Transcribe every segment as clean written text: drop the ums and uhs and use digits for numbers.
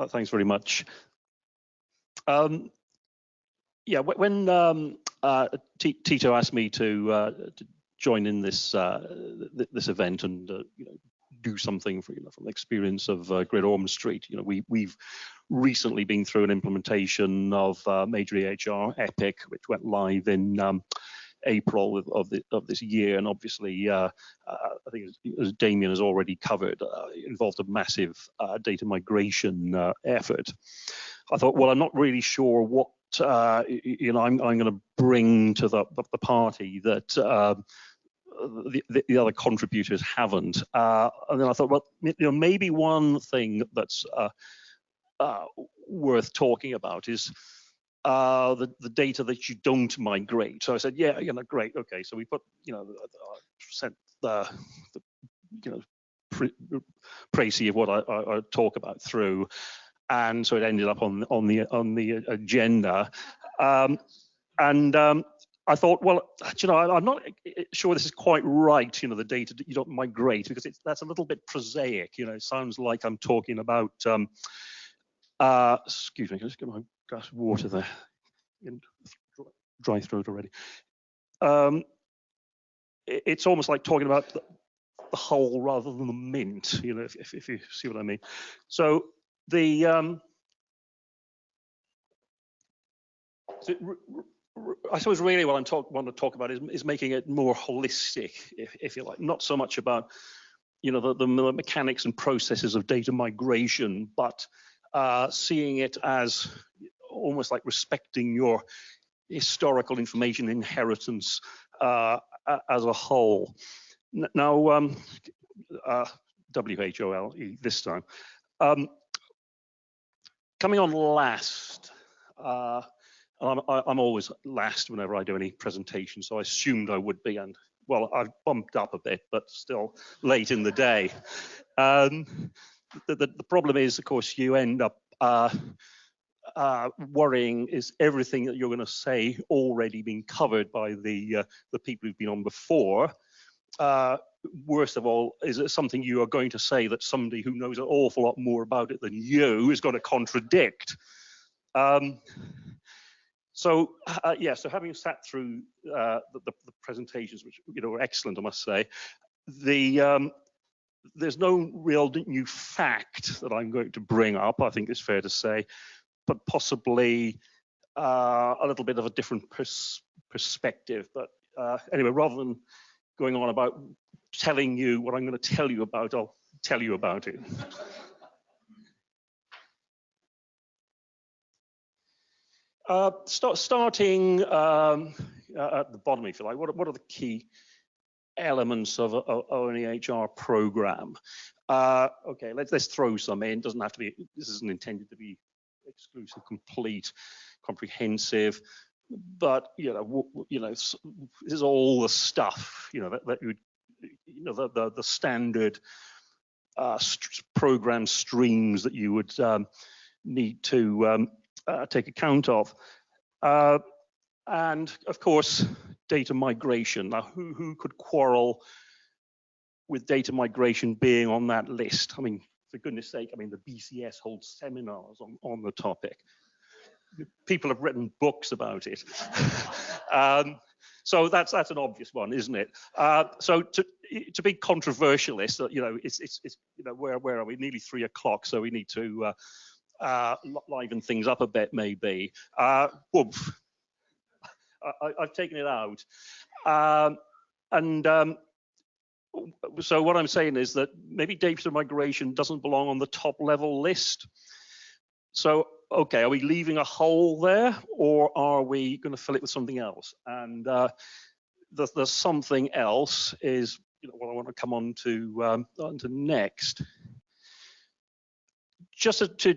Thanks very much. Yeah, when Tito asked me to join in this this event and do something for from the experience of Great Ormond Street, we've recently been through an implementation of Major EHR Epic, which went live in April of this year, and obviously I think as Damien has already covered, it involved a massive data migration effort. I thought, well, I'm not really sure what I'm going to bring to the party that the other contributors haven't, and then I thought, well, maybe one thing that's worth talking about is the data that you don't migrate. So I said, yeah, great, okay. So we put, sent the précis of what I talk about through, and so it ended up on the agenda, and I thought, well, I'm not sure this is quite right. The data that you don't migrate, because that's a little bit prosaic. It sounds like I'm talking about. Excuse me, can I just get my glass of water there? Dry throat already. It's almost like talking about the whole rather than the mint, if you see what I mean. So I suppose really what I want to talk about is making it more holistic, if you like, not so much about the mechanics and processes of data migration, but seeing it as almost like respecting your historical information inheritance as a whole. Now, WHOLE this time. Coming on last, I'm always last whenever I do any presentation, so I assumed I would be, and well, I've bumped up a bit, but still late in the day. The problem is, of course, you end up worrying, is everything that you're going to say already being covered by the people who've been on before? Worst of all, is it something you are going to say that somebody who knows an awful lot more about it than you is going to contradict? So having sat through the presentations, which were excellent, I must say, there's no real new fact that I'm going to bring up, I think it's fair to say, but possibly a little bit of a different perspective. But anyway, rather than going on about telling you what I'm going to tell you about, I'll tell you about it. Starting at the bottom, if you like, what are the key elements of an EHR program? Okay, let's throw some in. Doesn't have to be. This isn't intended to be exclusive, complete, comprehensive, but this is all the stuff that you would, the standard program streams that you would need to take account of, and of course data migration. Now, who could quarrel with data migration being on that list? I mean, for goodness sake, I mean, the BCS holds seminars on the topic. People have written books about it. So that's an obvious one, isn't it? So to be controversialist, it's where are we? Nearly 3 o'clock, so we need to liven things up a bit, maybe. Oof. I've taken it out, so what I'm saying is that maybe data migration doesn't belong on the top level list. So, okay, are we leaving a hole there, or are we going to fill it with something else? And the something else is what I want to come on to next. Just to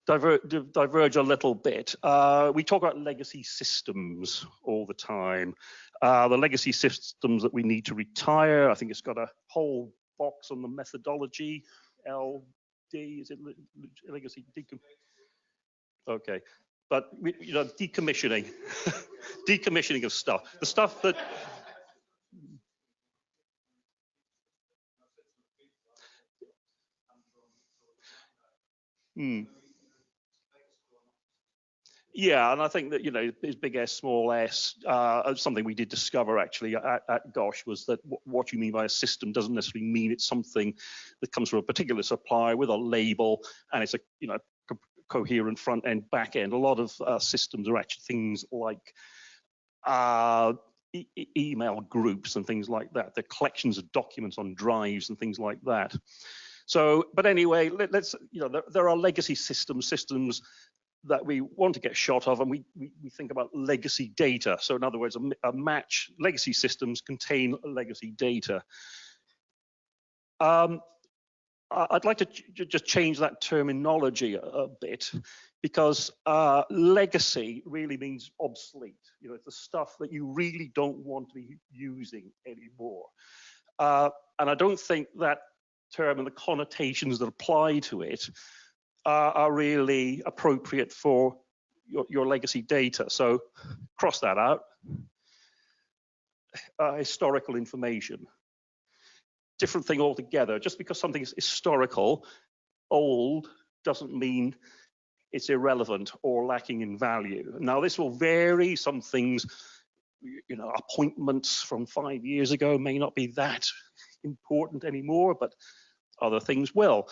diverge a little bit. We talk about legacy systems all the time. The legacy systems that we need to retire. I think it's got a whole box on the methodology. LD, is it legacy decommissioning? Okay, but decommissioning, decommissioning of stuff. The stuff that. Hmm. Yeah, and I think that, is big S, small s, something we did discover actually at Gosh was that what you mean by a system doesn't necessarily mean it's something that comes from a particular supplier with a label and it's a coherent front end, back end. A lot of systems are actually things like email groups and things like that. They're collections of documents on drives and things like that. So, but anyway, there are legacy systems that we want to get shot of, and we think about legacy data. So in other words, a match, legacy systems contain legacy data. I'd like to just change that terminology a bit, because legacy really means obsolete. It's the stuff that you really don't want to be using anymore. And I don't think that term and the connotations that apply to it are really appropriate for your legacy data. So cross that out. Historical information. Different thing altogether. Just because something is historical, old, doesn't mean it's irrelevant or lacking in value. Now, this will vary. Some things, appointments from 5 years ago may not be that important anymore, but other things will.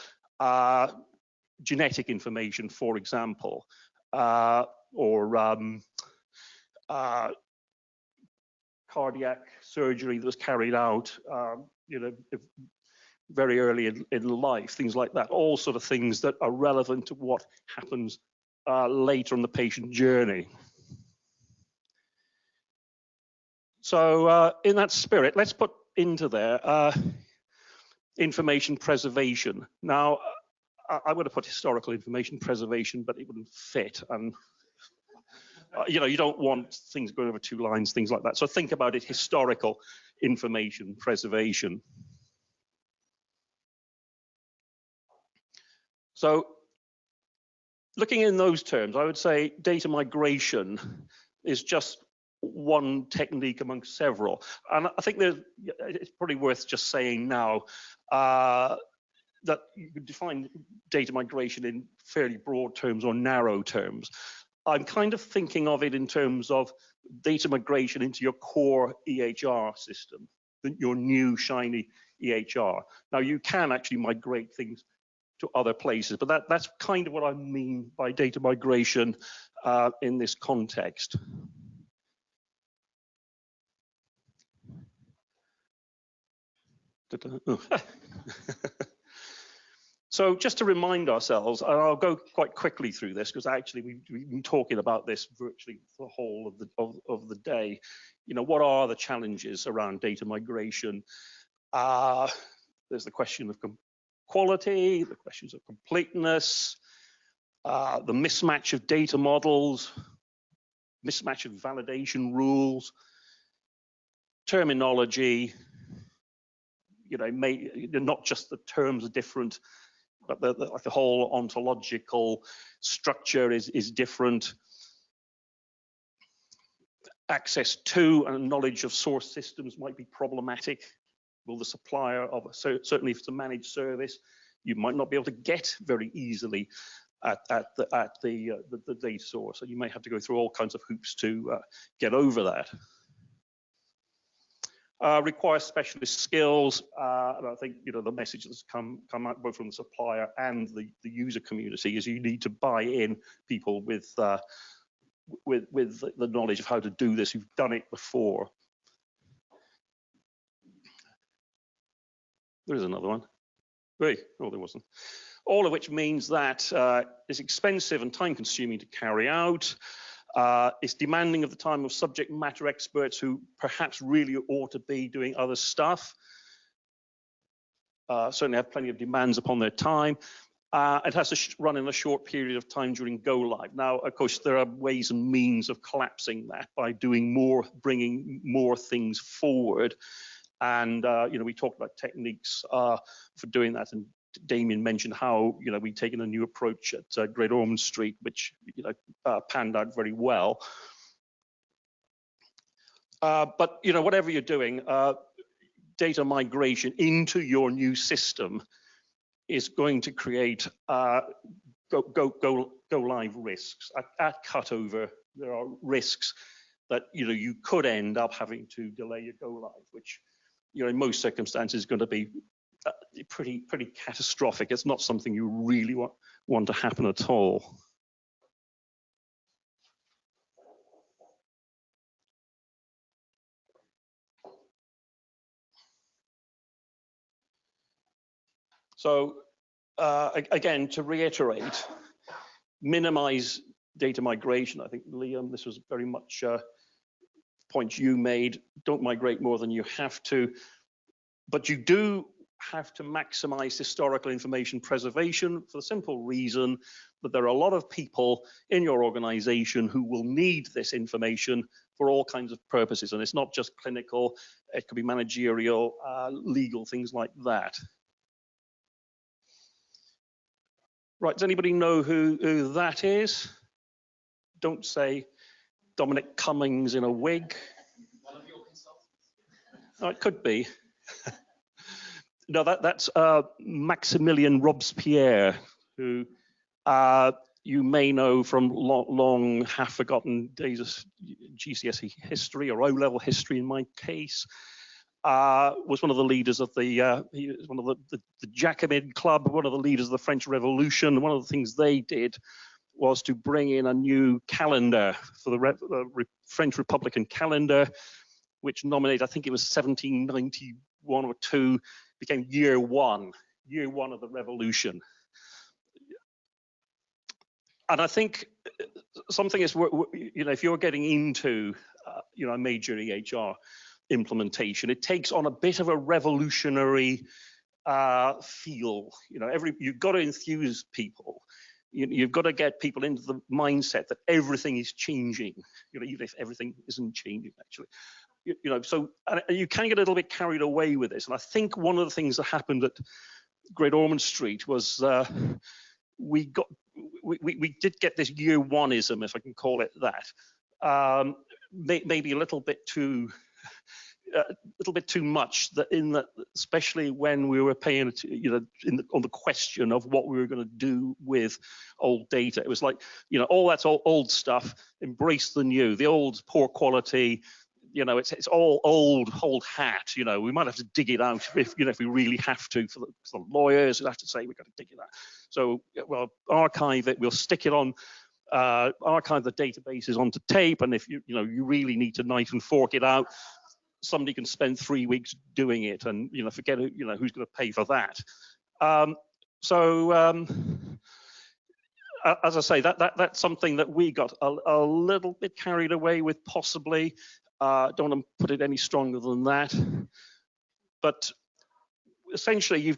Genetic information, for example, or cardiac surgery that was carried out, very early in life, things like that, all sort of things that are relevant to what happens later on the patient journey. So in that spirit, let's put into there information preservation. Now, I would have put historical information preservation, but it wouldn't fit. And you don't want things going over 2 lines, things like that. So think about it: historical information preservation. So looking in those terms, I would say data migration is just one technique amongst several. And I think it's probably worth just saying now that you could define data migration in fairly broad terms or narrow terms. I'm kind of thinking of it in terms of data migration into your core EHR system, your new shiny EHR. Now, you can actually migrate things to other places, but that's kind of what I mean by data migration in this context. So just to remind ourselves, and I'll go quite quickly through this because actually we've been talking about this virtually the whole of the day. What are the challenges around data migration? There's the question of quality, the questions of completeness, the mismatch of data models, mismatch of validation rules, terminology. Not just the terms are different, but the whole ontological structure is different. Access to and knowledge of source systems might be problematic. Will the supplier of, certainly if it's a managed service, you might not be able to get very easily at the data source, and you may have to go through all kinds of hoops to get over that. Requires specialist skills, and I think the message that's come out both from the supplier and the user community is you need to buy in people with the knowledge of how to do this, who've done it before. There is another one. Wait, oh, there wasn't. All of which means that it's expensive and time consuming to carry out. It's demanding of the time of subject matter experts who perhaps really ought to be doing other stuff. Certainly have plenty of demands upon their time. It has to run in a short period of time during go live. Now, of course, there are ways and means of collapsing that by doing more, bringing more things forward. And we talked about techniques for doing that, and Damien mentioned how we've taken a new approach at Great Ormond Street, which panned out very well. But whatever you're doing, data migration into your new system is going to create go live risks. At cutover, there are risks that you could end up having to delay your go live, which in most circumstances is going to be pretty catastrophic. It's not something you really want to happen at all. So again, to reiterate, minimize data migration. I think, Liam, this was very much a point you made. Don't migrate more than you have to, but you do have to maximize historical information preservation for the simple reason that there are a lot of people in your organization who will need this information for all kinds of purposes. And it's not just clinical, it could be managerial, legal, things like that. Right, does anybody know who that is? Don't say Dominic Cummings in a wig. One of your consultants? Oh, it could be. No, that's Maximilian Robespierre, who you may know from long half-forgotten days of GCSE history, or O-level history in my case. Was one of the leaders of he was one of the Jacobin Club, one of the leaders of the French Revolution. One of the things they did was to bring in a new calendar for the French Republican calendar, which nominated, I think it was 1791 or 2, became year one of the revolution. And I think something is, if you're getting into, a major EHR implementation, it takes on a bit of a revolutionary feel. You've got to enthuse people. You've got to get people into the mindset that everything is changing. Even if everything isn't changing, actually. So you can get a little bit carried away with this. And I think one of the things that happened at Great Ormond Street was we did get this year one-ism, if I can call it that. Maybe a little bit too much, especially when we were paying, on the question of what we were going to do with old data. It was like, all that's old stuff. Embrace the new. The old poor quality. It's all old hat. We might have to dig it out if we really have to. For the lawyers, we have to say we've got to dig it out. So, well, archive it. We'll stick it on. Archive the databases onto tape, and if you really need to knife and fork it out, somebody can spend 3 weeks doing it, and forget who's going to pay for that. As I say, that's something that we got a little bit carried away with, possibly. Don't want to put it any stronger than that, but essentially you've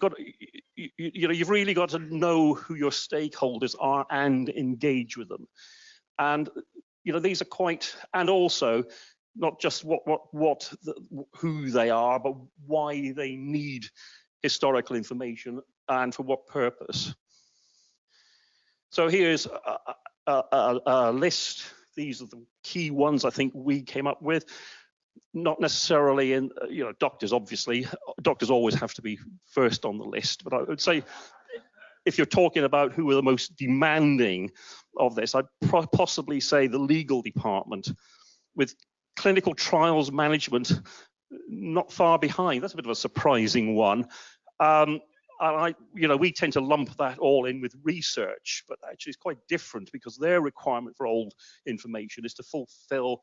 really got to know who your stakeholders are and engage with them. And these are quite, and also not just who they are, but why they need historical information and for what purpose. So here's a list. These are the key ones I think we came up with. Not necessarily in, doctors, obviously. Doctors always have to be first on the list. But I would say if you're talking about who are the most demanding of this, I'd possibly say the legal department, with clinical trials management not far behind. That's a bit of a surprising one. We tend to lump that all in with research, but actually it's quite different, because their requirement for old information is to fulfill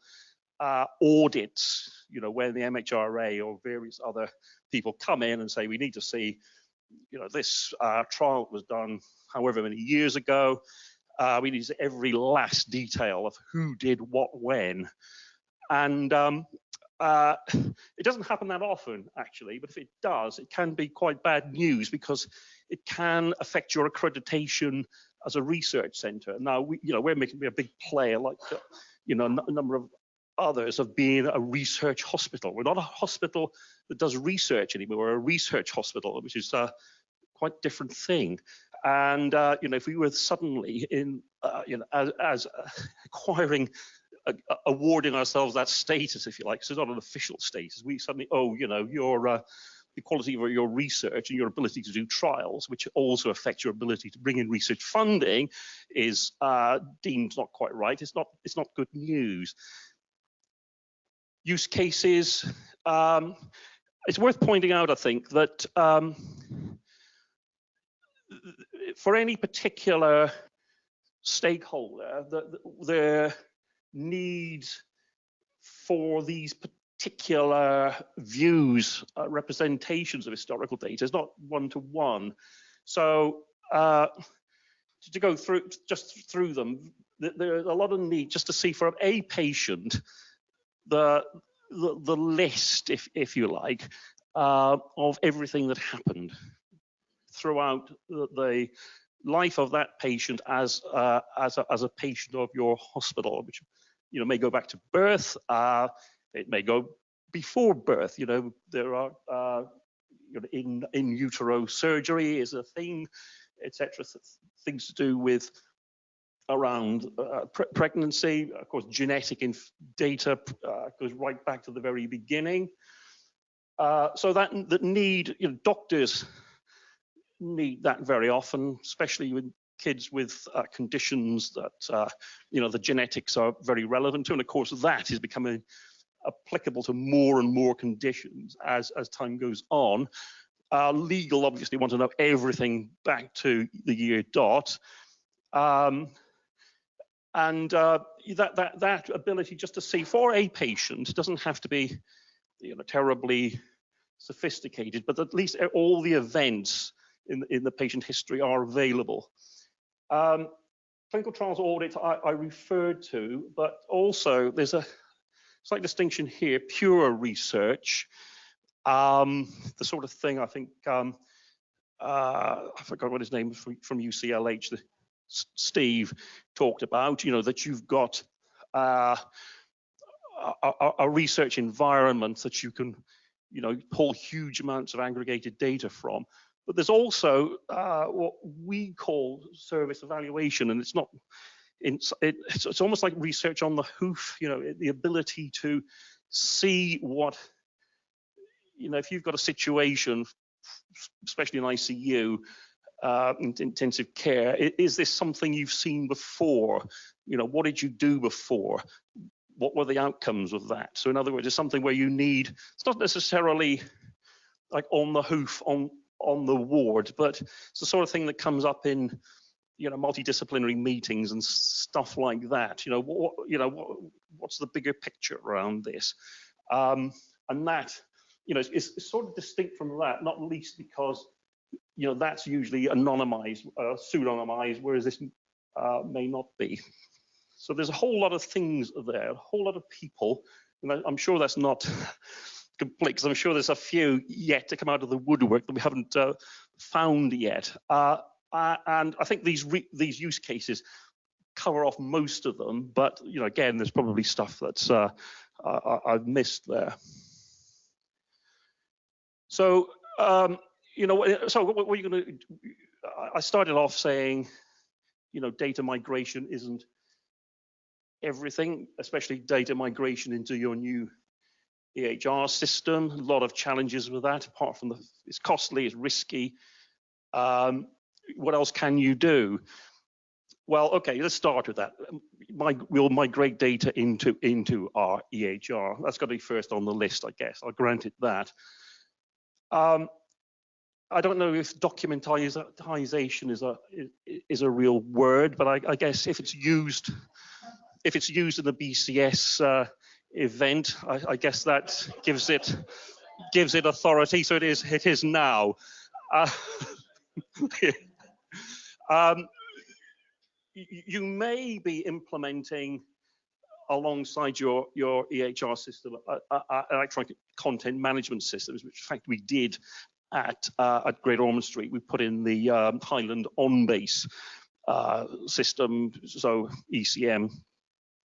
audits, where the MHRA or various other people come in and say, we need to see, this trial was done however many years ago. We need to see every last detail of who did what when. And it doesn't happen that often, actually, but if it does, it can be quite bad news, because it can affect your accreditation as a research centre. Now, we're making a big player, like a number of others, of being a research hospital. We're not a hospital that does research anymore. We're a research hospital, which is a quite different thing. And if we were suddenly in, as acquiring, awarding ourselves that status, if you like, so it's not an official status. We suddenly, you're the quality of your research and your ability to do trials, which also affects your ability to bring in research funding, is deemed not quite right. It's not good news. Use cases. It's worth pointing out, I think, that for any particular stakeholder, their needs for these particular views, representations of historical data is not one-to-one. So to go through them, there's a lot of need just to see from a patient the list, if you like, of everything that happened throughout the life of that patient as a patient of your hospital, which may go back to birth. It may go before birth. There are in utero surgery is a thing, etc. Things to do with around pregnancy. Of course, genetic data goes right back to the very beginning. So that need, doctors need that very often, especially with kids with conditions that the genetics are very relevant to, and of course that is becoming applicable to more and more conditions as time goes on. Legal obviously want to know everything back to the year dot, and that ability just to see for a patient doesn't have to be terribly sophisticated, but at least all the events in the patient history are available. Clinical trials audit I referred to, but also there's a slight distinction here: pure research, the sort of thing I think I forgot what his name was from UCLH, Steve talked about. That you've got a research environment that you can pull huge amounts of aggregated data from. But there's also what we call service evaluation, and it's not. It's almost like research on the hoof. The ability to see what, if you've got a situation, especially in ICU, intensive care, is this something you've seen before? What did you do before? What were the outcomes of that? So in other words, it's something where you need. It's not necessarily like on the hoof on the ward, but it's the sort of thing that comes up in multidisciplinary meetings and stuff like that. What's the bigger picture around this? And that is sort of distinct from that, not least because that's usually anonymized, pseudonymized, whereas this may not be. So there's a whole lot of things there, a whole lot of people, and I'm sure that's not complete, because I'm sure there's a few yet to come out of the woodwork that we haven't found yet. And I think these use cases cover off most of them, but again, there's probably stuff that's I've missed there. So so what are you going to? I started off saying, data migration isn't everything, especially data migration into your new EHR system. A lot of challenges with that, apart from it's costly, it's risky. What else can you do? Well, okay, let's start with that. We'll migrate data into our EHR. That's got to be first on the list, I guess. I'll grant it that. I don't know if documentization is a real word, but I guess if it's used in the BCS event, I guess that gives it authority. So it is now. You may be implementing alongside your EHR system electronic content management systems, which in fact we did at Great Ormond Street. We put in the Highland on-base system, so ECM,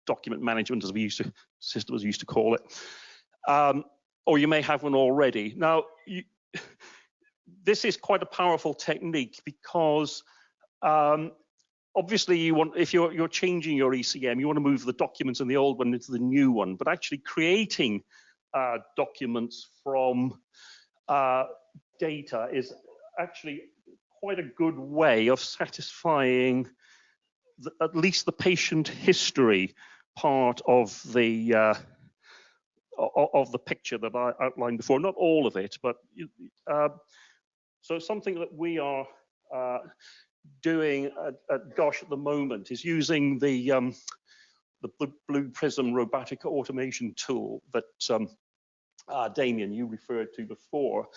document management, as systems used to call it, or you may have one already. Now, this is quite a powerful technique because obviously if you're changing your ECM, you want to move the documents in the old one into the new one, but actually creating documents from data is actually quite a good way of satisfying at least the patient history part of the picture that I outlined before. Not all of it, but so something that we are doing at GOSH at the moment is using the Blue Prism robotic automation tool that Damien, you referred to before,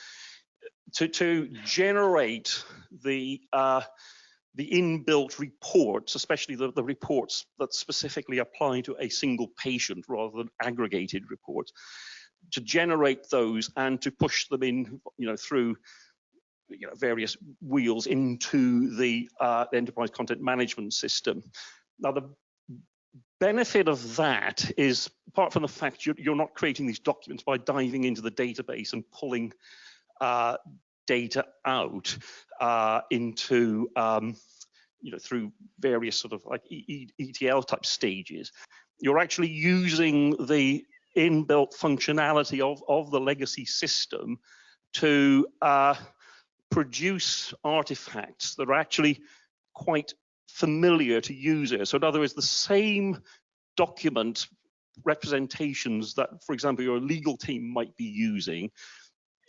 to generate the inbuilt reports, especially the reports that specifically apply to a single patient rather than aggregated reports, to generate those and to push them in, through various wheels into the enterprise content management system. Now, the benefit of that is, apart from the fact you're not creating these documents by diving into the database and pulling data out into through various sort of like ETL type stages, you're actually using the inbuilt functionality of the legacy system to produce artifacts that are actually quite familiar to users. So in other words, the same document representations that, for example, your legal team might be using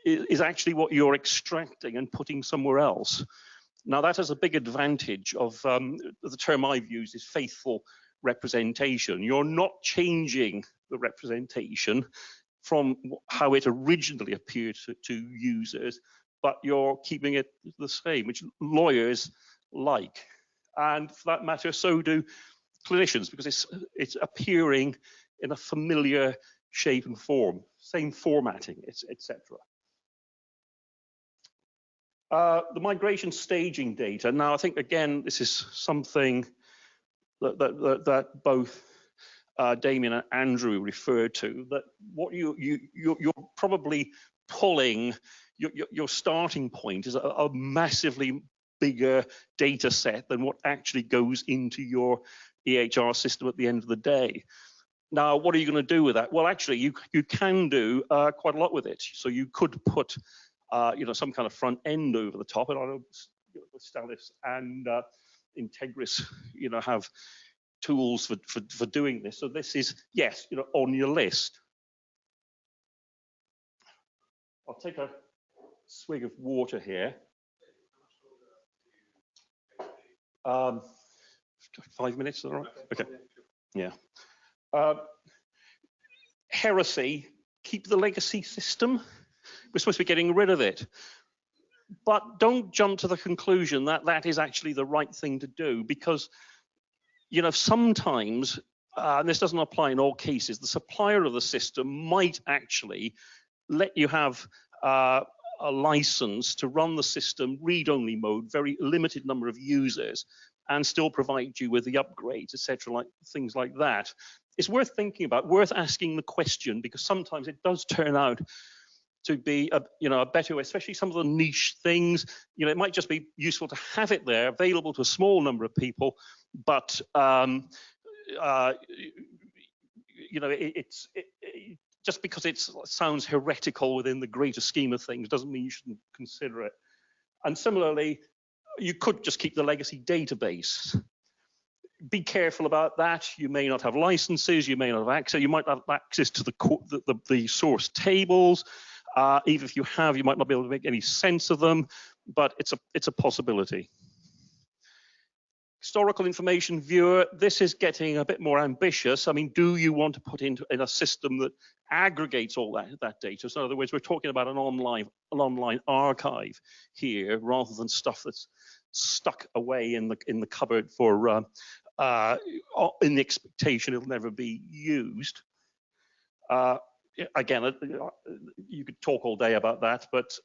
is actually what you're extracting and putting somewhere else. Now, that has a big advantage of the term I've used is faithful representation. You're not changing the representation from how it originally appeared to users, but you're keeping it the same, which lawyers like. And for that matter, so do clinicians, because it's appearing in a familiar shape and form, same formatting, etc. The migration staging data. Now, I think, again, this is something that both Damien and Andrew referred to, that what you're probably pulling, your starting point is a massively bigger data set than what actually goes into your EHR system at the end of the day. Now, what are you going to do with that? Well, actually, you can do quite a lot with it. So you could put some kind of front end over the top, and I know Stalis and Integris, have tools for doing this. So this is, yes, on your list. I'll take a swig of water here. 5 minutes, is that all right? Okay. Yeah. Heresy, keep the legacy system. We're supposed to be getting rid of it. But don't jump to the conclusion that that is actually the right thing to do, because, sometimes, and this doesn't apply in all cases, the supplier of the system might actually let you have a license to run the system read-only mode, very limited number of users, and still provide you with the upgrades, etc., like things like that. It's worth thinking about, worth asking the question, because sometimes it does turn out to be a better way, especially some of the niche things. It might just be useful to have it there, available to a small number of people, but just because it sounds heretical within the greater scheme of things doesn't mean you shouldn't consider it. And similarly, you could just keep the legacy database. Be careful about that. You may not have licenses, you may not have access, you might have access to the source tables. Even if you have, you might not be able to make any sense of them, but it's a possibility. Historical information viewer, this is getting a bit more ambitious. I mean, do you want to put in a system that aggregates all that data? So in other words, we're talking about an online archive here, rather than stuff that's stuck away in the cupboard for in the expectation it'll never be used. Again, you could talk all day about that, but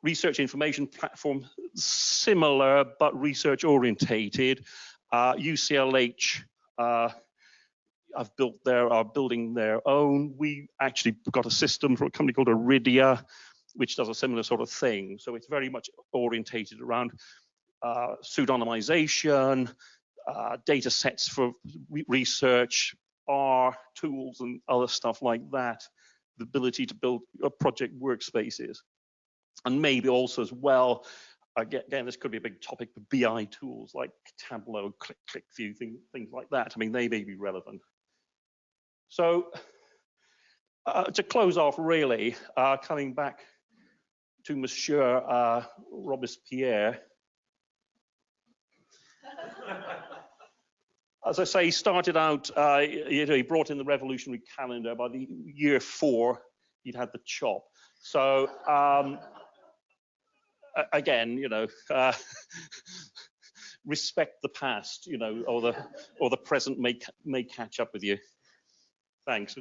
research information platform, similar but research orientated. UCLH are building their own. We actually got a system from a company called Iridia, which does a similar sort of thing. So it's very much orientated around pseudonymization, data sets for research, R tools and other stuff like that, the ability to build project workspaces. And maybe also as well, again, this could be a big topic for BI tools like Tableau, click view, things like that. I mean, they may be relevant. So to close off, really, coming back to Monsieur Robespierre. As I say, he started out, he brought in the revolutionary calendar. By the year 4, he'd had the chop. So again, respect the past, or the present may catch up with you. Thanks.